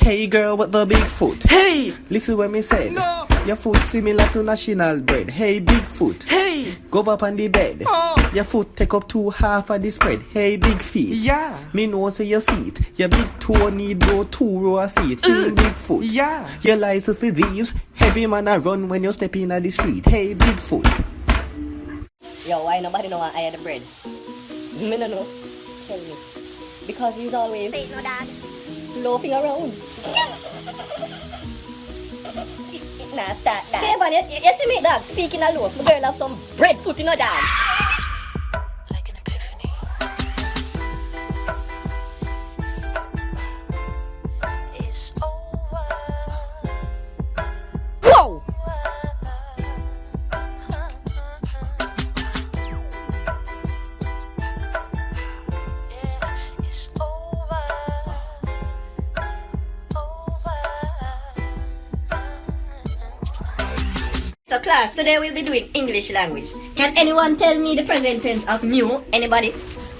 Hey girl with the big foot. Hey! Listen what me said. No! Your foot similar to national bread. Hey big foot. Hey! Go up on the bed. Oh! Your foot take up 2/2 of the spread. Hey big feet. Yeah! Me know say your seat. Your big toe need no 2 row of seat. Big foot. Yeah! Your license for these. Heavy man a run when you step in at the street. Hey big foot. Yo, why nobody know I had the bread? Me no know. Tell me. Because he's always Say no, Dad. loafing around. Nah, start that. Okay, man, you see me, dog, speaking of loaf, my girl have some breadfruit in her dog. Like an epiphany. It's over. Whoa! Yeah, it's over. So class, today we'll be doing English language. Can anyone tell me the present tense of new? Anybody?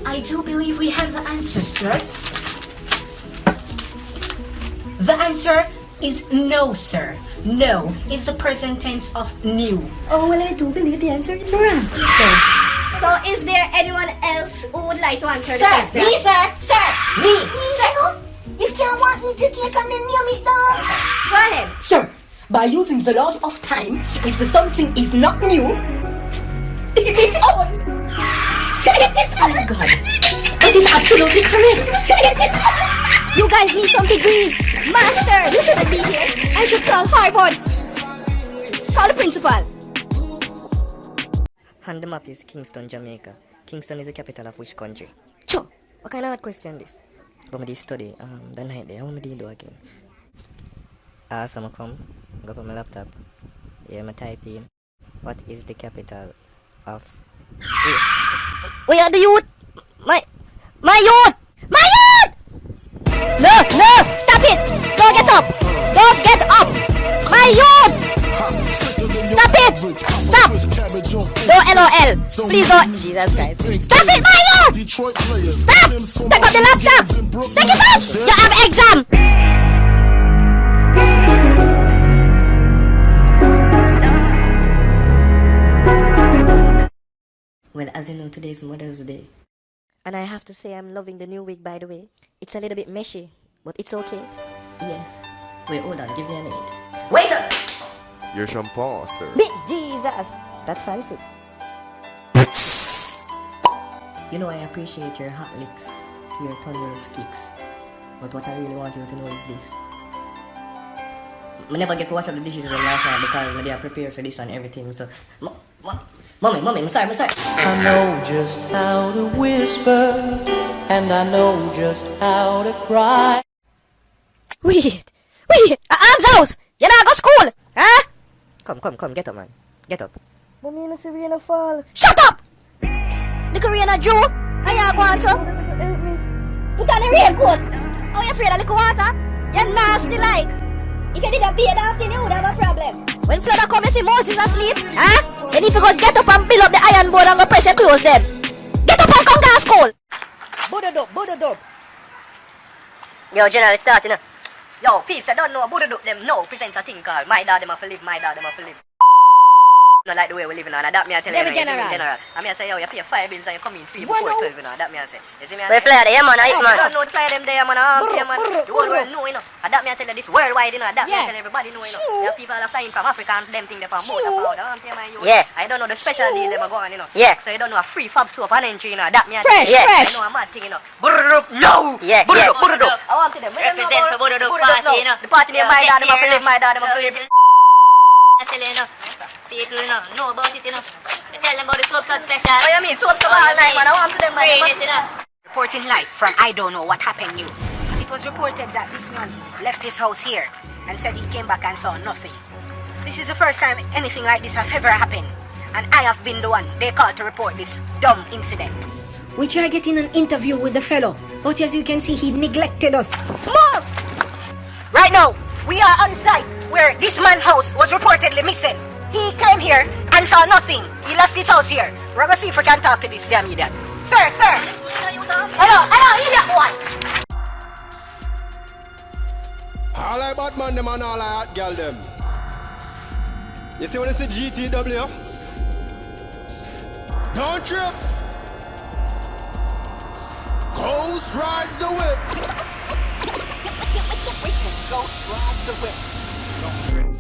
I do believe we have the answer, sir. The answer is no, sir. No is the present tense of new. Oh, well, I do believe the answer is wrong. Sir. So is there anyone else who would like to answer the Sir, question? me, sir. Sir, me. Sir, you can't want eat the cake and then yum it down. Go ahead. Sir, by using the laws of time, if the something is not new, it is old. It is old. Oh my God. It is absolutely correct. You guys need some degrees. Master, you shouldn't be here. I should call Harvard. Call the principal. And the map is Kingston, Jamaica. Kingston is the capital of which country? Cho, what kind of hard question this? But I did study the night there. What did I do again? So I come, go up on my laptop. Yeah, I type in, what is the capital of... Where are the youth? My youth! My youth! No! Stop it! Don't get up! Don't get up! My youth! Stop it! Stop! No LOL! Please don't! Jesus Christ. Stop it, my youth! Stop! Take up the laptop! Take it up! You have exam! Well, as you know, today is Mother's Day. And I have to say I'm loving the new wig, by the way. It's a little bit meshy, but it's okay. Yes. Wait, hold on, give me a minute. Waiter! Your champagne, sir. Big Jesus! That's fancy. You know I appreciate your hot licks, your thunderous kicks. But what I really want you to know is this. I never get to wash up the dishes last night because they are prepared for this and everything, so... Mommy, I'm sorry. I know just how to whisper, and I know just how to cry. Wait! Arms out! You not go school! Huh? Come, get up, man. Get up. Mommy, in the Serena fall. Shut up! Little Serena Jew! I go on, so. Help me. Put on the raincoat! Oh, you afraid of little water? You're nasty like. If you did a beard after you would have a problem. When Flooder come, you see Moses asleep, huh? Then if you go get up and build up the iron board and go press your clothes then. Get up and come to school! Buddha dope. Yo, General, it's starting. Yo, peeps, I don't know Buddha dope them no presents a thing called My Dad Them Have to Live. Not like the way we living on, that me I tell you. General. I mean I say, yo, you pay 5 bills and you come in free before 12, you know. That me I say. You see me I say. We fly there, man, man. You don't know the fly them there, man. The whole world know, you know. And that me I tell you, this worldwide, you know. That me I tell everybody know, you know. There are people are flying from Africa and them think they're from motor powder. Yeah. I don't know the special deal them are going, you know. Yeah. So you don't know a free fab soap and entry, you know. That me I tell you. Fresh. I know a mad thing, you know. No. Yeah. Buddha dope. I want to them. Represent for Buddha dope party, you know. The party name My Dad Them Have to Live. My Dad Them Have to Live. I tell you, you know, people, you know about it, you know. I tell them about the soap special. What you mean? Soap all night, man. I want to them, man. Greatness, you know. Reporting live from I Don't Know What Happened News. It was reported that this man left his house here and said he came back and saw nothing. This is the first time anything like this has ever happened, and I have been the one they called to report this dumb incident. We tried getting an interview with the fellow, but as you can see, he neglected us. Move! Right now, we are on site where this man's house was reportedly missing. He came here and saw nothing. He left his house here. We're gonna see if we can talk to this damn idiot. Sir! Hello, idiot boy! All I Batman them and all I hot girl them. You see when you see GTW? Don't trip. Ghost ride the whip. We can ghost ride the whip.